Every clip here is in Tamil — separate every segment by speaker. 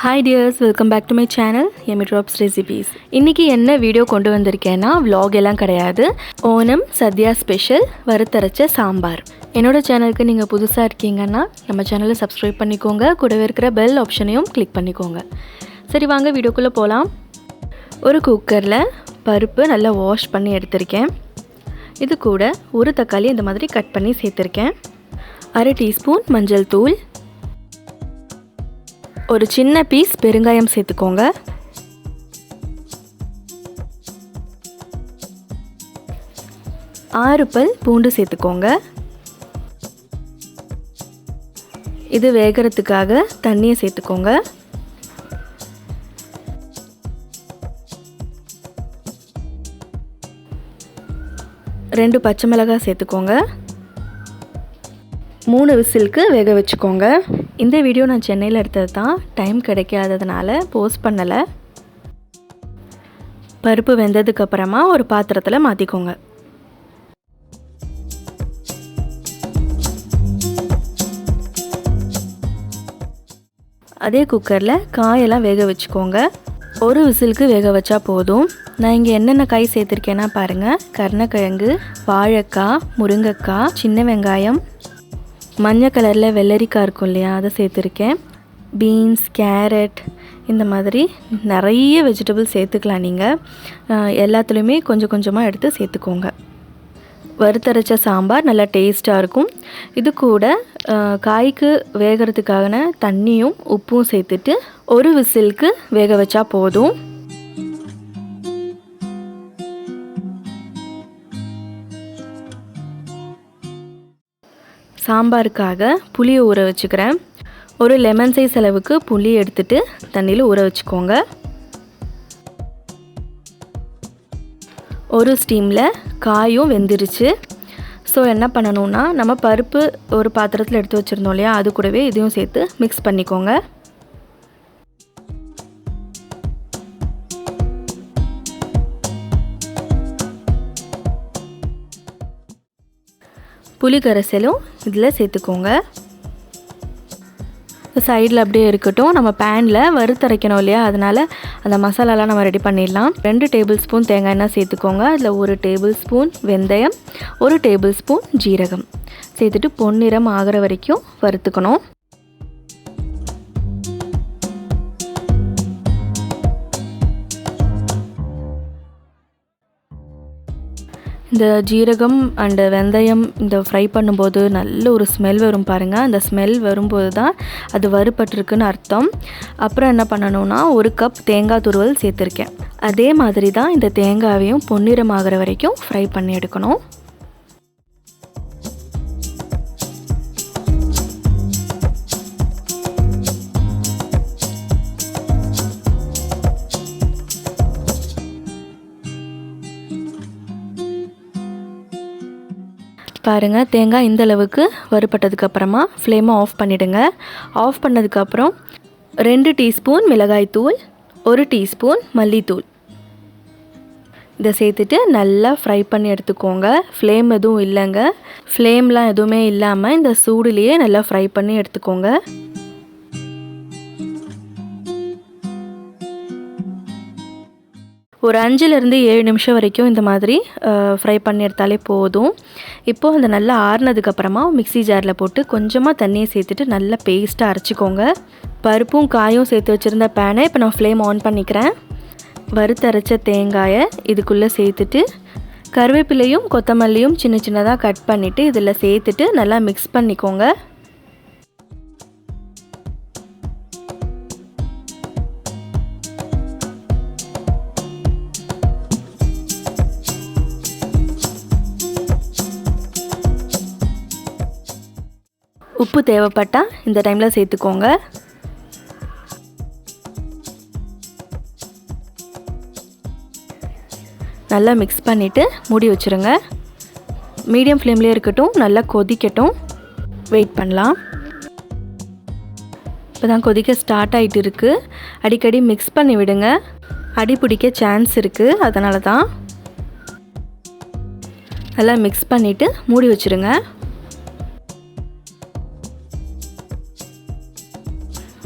Speaker 1: Hi dears, welcome back to my channel Yummy Drops Recipes. இன்னைக்கு என்ன வீடியோ கொண்டு வந்திருக்கேன்னா vlog எல்லாம் கிடையாது. ஓணம் சத்யா ஸ்பெஷல் வறுத்தரைச்ச சாம்பார். என்னோட சேனலுக்கு நீங்கள் புதுசாக இருக்கீங்கன்னா நம்ம சேனலை சப்ஸ்கிரைப் பண்ணிக்கோங்க. கூடவே இருக்கிற பெல் ஆப்ஷனையும் கிளிக் பண்ணிக்கோங்க. சரி வாங்க வீடியோக்குள்ளே போகலாம். ஒரு குக்கரில் பருப்பு நல்லா வாஷ் பண்ணி எடுத்திருக்கேன். இது கூட ஒரு தக்காளி இந்த மாதிரி கட் பண்ணி சேர்த்துருக்கேன். 1/2 டீஸ்பூன் மஞ்சள் தூள், ஒரு சின்ன பீஸ் பெருங்காயம் சேர்த்துக்கோங்க. ஆறு பல் பூண்டு சேர்த்துக்கோங்க. இது வேகிறதுக்காக தண்ணியை சேர்த்துக்கோங்க. ரெண்டு பச்சை மிளகாய் சேர்த்துக்கோங்க. 3 விசிலுக்கு வேக வச்சுக்கோங்க. இந்த வீடியோ நான் சென்னையில் எடுத்தது தான், டைம் கிடைக்காததுனால போஸ்ட் பண்ணலை. பருப்பு வெந்ததுக்கப்புறமா ஒரு பாத்திரத்தில் மாற்றிக்கோங்க. அதே குக்கரில் காயெல்லாம் வேக வச்சுக்கோங்க. ஒரு விசிலுக்கு வேக வச்சா போதும். நான் இங்கே என்னென்ன காய் சேர்த்துருக்கேன்னா பாருங்கள். கருணக்கிழங்கு, வாழைக்காய், முருங்கைக்காய், சின்ன வெங்காயம், மஞ்சள் கலரில் வெள்ளரிக்காய் இருக்கும் இல்லையா, அதை சேர்த்துருக்கேன். பீன்ஸ், கேரட், இந்த மாதிரி நிறைய வெஜிடபிள்ஸ் சேர்த்துக்கலாம். நீங்கள் எல்லாத்துலேயுமே கொஞ்சம் கொஞ்சமாக எடுத்து சேர்த்துக்கோங்க. வறுத்தரைச்ச சாம்பார் நல்லா டேஸ்ட்டாக இருக்கும். இது கூட காய்க்கு வேகிறதுக்கான தண்ணியும் உப்பும் சேர்த்துட்டு ஒரு விசிலுக்கு வேக வச்சா போதும். சாம்பாருக்காக புளியை ஊற வச்சுக்கிறேன். ஒரு லெமன் சைஸ் அளவுக்கு புளி எடுத்துட்டு தண்ணியில் ஊற வச்சுக்கோங்க. ஒரு ஸ்டீமில் காயும் வெந்துருச்சு. ஸோ என்ன பண்ணணும்னா, நம்ம பருப்பு ஒரு பாத்திரத்தில் எடுத்து வச்சுருந்தோம் இல்லையா, அது கூடவே இதையும் சேர்த்து மிக்ஸ் பண்ணிக்கோங்க. புளி கரைசலும் இதில் சேர்த்துக்கோங்க. சைடில் அப்படியே இருக்கட்டும். நம்ம பேனில் வறுத்தரைக்கணும் இல்லையா, அதனால் அந்த மசாலாலாம் நம்ம ரெடி பண்ணிடலாம். 2 டேபிள் ஸ்பூன் தேங்காய் எண்ணெய் சேர்த்துக்கோங்க. அதில் 1 டேபிள் ஸ்பூன் வெந்தயம், 1 டேபிள் ஸ்பூன் ஜீரகம் சேர்த்துட்டு பொன்னிறம் ஆகிற வரைக்கும் வறுத்துக்கணும். இந்த ஜீரகம் அண்டு வெந்தயம் இந்த ஃப்ரை பண்ணும்போது நல்ல ஒரு ஸ்மெல் வரும் பாருங்கள். அந்த ஸ்மெல் வரும்போது தான் அது வறுபட்டிருக்குன்னு அர்த்தம். அப்புறம் என்ன பண்ணணும்னா, 1 கப் தேங்காய் துருவல் சேர்த்துருக்கேன். அதே மாதிரி தான் இந்த தேங்காயையும் பொன்னிறம் ஆகிற வரைக்கும் ஃப்ரை பண்ணி எடுக்கணும். பாருங்கள், தேங்காய் இந்த அளவுக்கு வறுபட்டதுக்கப்புறமா ஃப்ளேமை ஆஃப் பண்ணிவிடுங்க. ஆஃப் பண்ணதுக்கப்புறம் 2 டீஸ்பூன் மிளகாய்த்தூள், 1 டீஸ்பூன் மல்லித்தூள் இதை சேர்த்துட்டு நல்லா ஃப்ரை பண்ணி எடுத்துக்கோங்க. ஃப்ளேம் எதுவும் இல்லைங்க, ஃப்ளேம்லாம் எதுவுமே இல்லாமல் இந்த சூடுலேயே நல்லா ஃப்ரை பண்ணி எடுத்துக்கோங்க. ஒரு 5லேருந்து 7 நிமிஷம் வரைக்கும் இந்த மாதிரி ஃப்ரை பண்ணி எடுத்தாலே போதும். இப்போது அந்த நல்லா ஆறுனதுக்கப்புறமா மிக்ஸி ஜாரில் போட்டு கொஞ்சமாக தண்ணியை சேர்த்துட்டு நல்லா பேஸ்ட்டாக அரைச்சிக்கோங்க. பருப்பும் காயும் சேர்த்து வச்சுருந்த பேனை இப்போ நான் ஃப்ளேம் ஆன் பண்ணிக்கிறேன். வறுத்தரைச்ச தேங்காயை இதுக்குள்ளே சேர்த்துட்டு கருவேப்பிலையும் கொத்தமல்லியும் சின்ன சின்னதாக கட் பண்ணிவிட்டு இதில் சேர்த்துட்டு நல்லா மிக்ஸ் பண்ணிக்கோங்க. உப்பு தேவைப்பட்டால் இந்த டைமில் சேர்த்துக்கோங்க. நல்லா மிக்ஸ் பண்ணிவிட்டு மூடி வச்சுருங்க. மீடியம் ஃப்ளேம்லேயே இருக்கட்டும், நல்லா கொதிக்கட்டும். வெயிட் பண்ணலாம். இப்போ தான் கொதிக்க ஸ்டார்ட் ஆகிட்டு இருக்குது. அடிக்கடி மிக்ஸ் பண்ணி விடுங்க, அடி பிடிக்க சான்ஸ் இருக்குது. அதனால தான் நல்லா மிக்ஸ் பண்ணிவிட்டு மூடி வச்சுருங்க.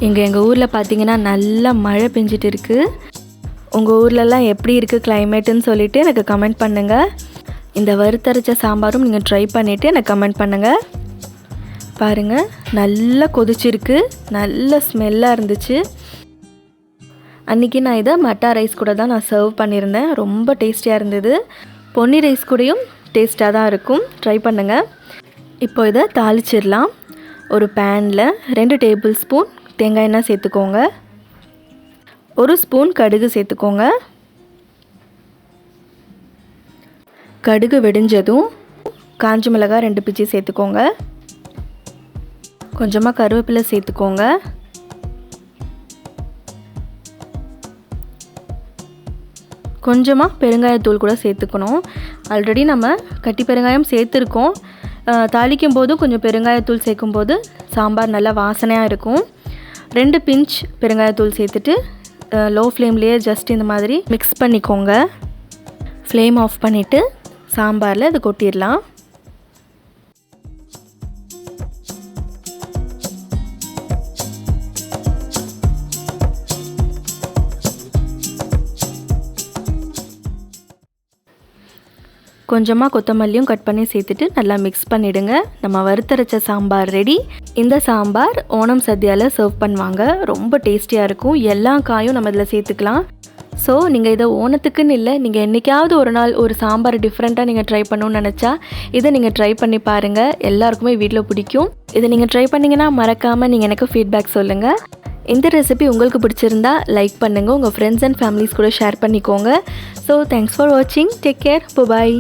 Speaker 1: எங்கள் ஊரில் பார்த்திங்கன்னா நல்லா மழை பெஞ்சிட்டு இருக்குது. உங்கள் ஊர்லலாம் எப்படி இருக்குது கிளைமேட்டுன்னு சொல்லிவிட்டு எனக்கு கமெண்ட் பண்ணுங்கள். இந்த வறுத்தரைச்ச சாம்பாரும் நீங்கள் ட்ரை பண்ணிவிட்டு எனக்கு கமெண்ட் பண்ணுங்கள். பாருங்கள், நல்லா கொதிச்சிருக்கு, நல்ல ஸ்மெல்லாக இருந்துச்சு. அன்றைக்கி நான் இதை மட்டா ரைஸ் கூட தான் நான் சர்வ் பண்ணியிருந்தேன். ரொம்ப டேஸ்டியாக இருந்தது. பொன்னி ரைஸ் கூடயும் டேஸ்ட்டாக தான் இருக்கும். ட்ரை பண்ணுங்கள். இப்போ இதை தாளிச்சிடலாம். ஒரு பேனில் 2 டேபிள் ஸ்பூன் தேங்காய் எண்ணெய் சேர்த்துக்கோங்க. 1 ஸ்பூன் கடுகு சேர்த்துக்கோங்க. கடுகு வெடிஞ்சதும் காஞ்ச மிளகாய் 2 பிச்சி சேர்த்துக்கோங்க. கொஞ்சமாக கருவேப்பிலை சேர்த்துக்கோங்க. கொஞ்சமாக பெருங்காயத்தூள் கூட சேர்த்துக்கணும். ஆல்ரெடி நம்ம கட்டி பெருங்காயம் சேர்த்துருக்கோம். தாளிக்கும் போது கொஞ்சம் பெருங்காயத்தூள் சேர்க்கும்போது சாம்பார் நல்லா வாசனையாக இருக்கும். 2 பிஞ்ச் பெருங்காயத்தூள் சேர்த்துட்டு லோ ஃப்ளேம்லேயே ஜஸ்ட் இந்த மாதிரி மிக்ஸ் பண்ணிக்கோங்க. ஃப்ளேம் ஆஃப் பண்ணிவிட்டு சாம்பாரில் இது கொட்டிடலாம். கொஞ்சமாக கொத்தமல்லியும் கட் பண்ணி சேர்த்துட்டு நல்லா மிக்ஸ் பண்ணிவிடுங்க. நம்ம வறுத்தரைச்ச சாம்பார் ரெடி. இந்த சாம்பார் ஓணம் சத்யாவில் சர்வ் பண்ணுவாங்க. ரொம்ப டேஸ்டியாக இருக்கும். எல்லா காயும் நம்ம இதில் சேர்த்துக்கலாம். ஸோ நீங்கள் இதை ஓணத்துக்குன்னு இல்லை, நீங்கள் என்றைக்காவது ஒரு நாள் ஒரு சாம்பார் டிஃப்ரெண்ட்டாக நீங்கள் ட்ரை பண்ணணும்னு நினச்சா இதை நீங்கள் ட்ரை பண்ணி பாருங்கள். எல்லாருக்குமே வீட்டில் பிடிக்கும். இதை நீங்கள் ட்ரை பண்ணிங்கன்னா மறக்காமல் நீங்கள் எனக்கு ஃபீட்பேக் சொல்லுங்கள். இந்த ரெசிபி உங்களுக்கு பிடிச்சிருந்தா லைக் பண்ணுங்கள். உங்கள் ஃப்ரெண்ட்ஸ் அண்ட் ஃபேமிலிஸ் கூட ஷேர் பண்ணிக்கோங்க. ஸோ தேங்க்ஸ் ஃபார் வாட்சிங். Take care. பாய்.